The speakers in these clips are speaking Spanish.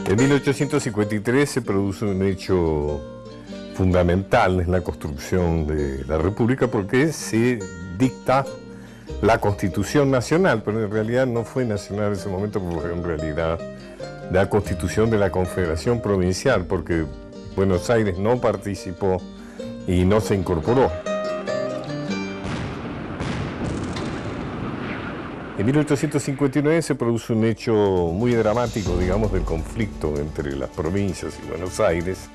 En 1853 se produce un hecho fundamental en la construcción de la República porque se dicta la Constitución Nacional, pero en realidad no fue nacional en ese momento, porque en realidad la Constitución de la Confederación Provincial, porque Buenos Aires no participó y no se incorporó. En 1859 se produce un hecho muy dramático, digamos, del conflicto entre las provincias y Buenos Aires,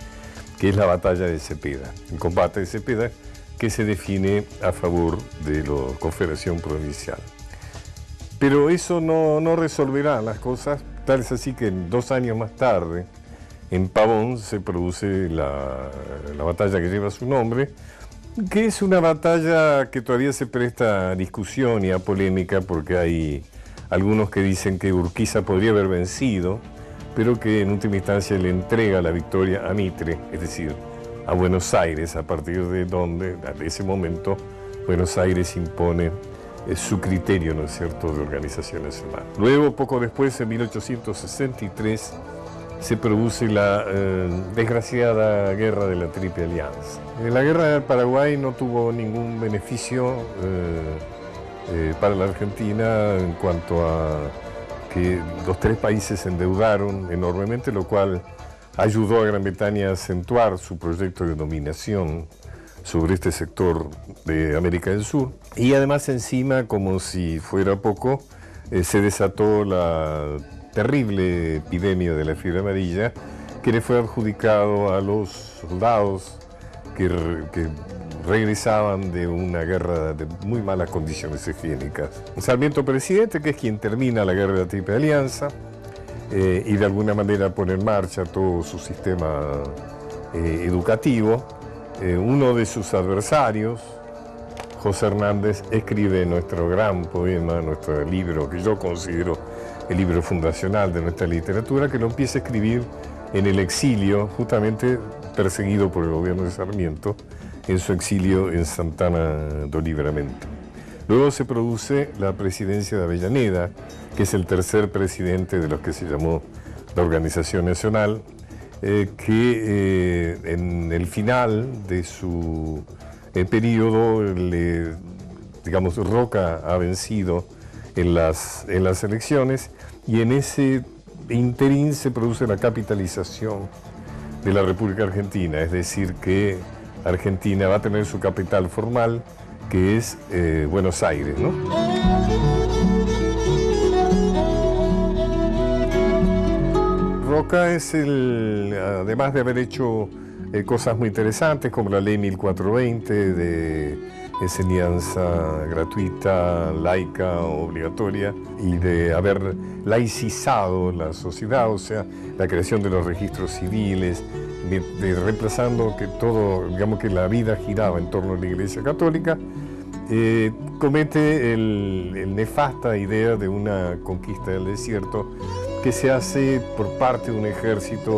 que es la batalla de Cepeda, el combate de Cepeda, que se define a favor de la Confederación Provincial. Pero eso no resolverá las cosas, tal es así que 2 años más tarde, en Pavón, se produce la batalla que lleva su nombre, que es una batalla que todavía se presta a discusión y a polémica, porque hay algunos que dicen que Urquiza podría haber vencido, pero que en última instancia le entrega la victoria a Mitre, es decir, a Buenos Aires, a partir de donde, de ese momento, Buenos Aires impone su criterio, ¿no es cierto?, de organización nacional. Luego, poco después, en 1863, se produce la desgraciada Guerra de la Triple Alianza. La Guerra del Paraguay no tuvo ningún beneficio para la Argentina en cuanto a que los 3 países se endeudaron enormemente, lo cual ayudó a Gran Bretaña a acentuar su proyecto de dominación sobre este sector de América del Sur. Y además encima, como si fuera poco, se desató la terrible epidemia de la fiebre amarilla, que le fue adjudicado a los soldados que regresaban de una guerra de muy malas condiciones higiénicas. Sarmiento presidente, que es quien termina la Guerra de la Triple Alianza y de alguna manera pone en marcha todo su sistema educativo. Uno de sus adversarios, José Hernández, escribe nuestro gran poema, nuestro libro, que yo considero el libro fundacional de nuestra literatura, que lo empieza a escribir en el exilio, justamente perseguido por el gobierno de Sarmiento, en su exilio en Santana do Livramento. Luego se produce la presidencia de Avellaneda, que es el tercer presidente de lo que se llamó la Organización Nacional, que en el final de su periodo, digamos, Roca ha vencido en las elecciones, y en ese interín se produce la capitalización de la República Argentina, es decir, que Argentina va a tener su capital formal, que es Buenos Aires, ¿no? Roca es además de haber hecho cosas muy interesantes, como la Ley 1420 de enseñanza gratuita, laica, obligatoria, y de haber laicizado la sociedad, o sea, la creación de los registros civiles, reemplazando que todo, digamos, que la vida giraba en torno a la Iglesia Católica, comete el nefasta idea de una conquista del desierto que se hace por parte de un ejército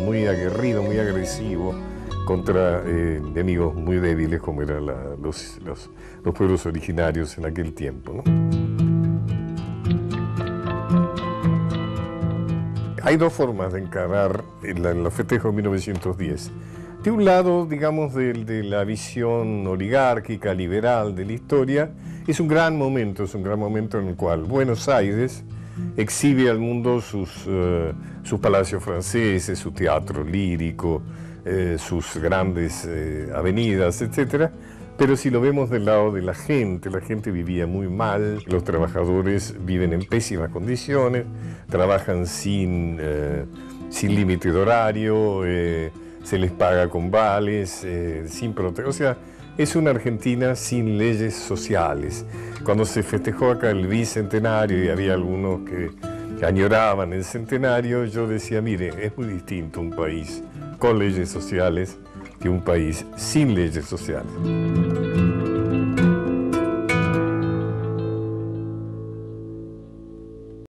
muy aguerrido, muy agresivo, contra enemigos muy débiles como eran los pueblos originarios en aquel tiempo, ¿no? Hay 2 formas de encarar los festejos de 1910. De un lado, digamos, de la visión oligárquica, liberal de la historia, es un gran momento en el cual Buenos Aires exhibe al mundo sus palacios franceses, su teatro lírico, sus grandes avenidas, etc. Pero si lo vemos del lado de la gente vivía muy mal, los trabajadores viven en pésimas condiciones, trabajan sin límite de horario, se les paga con vales, sin protección. O sea, es una Argentina sin leyes sociales. Cuando se festejó acá el bicentenario y había algunos que añoraban el centenario, yo decía, mire, es muy distinto un país con leyes sociales que un país sin leyes sociales.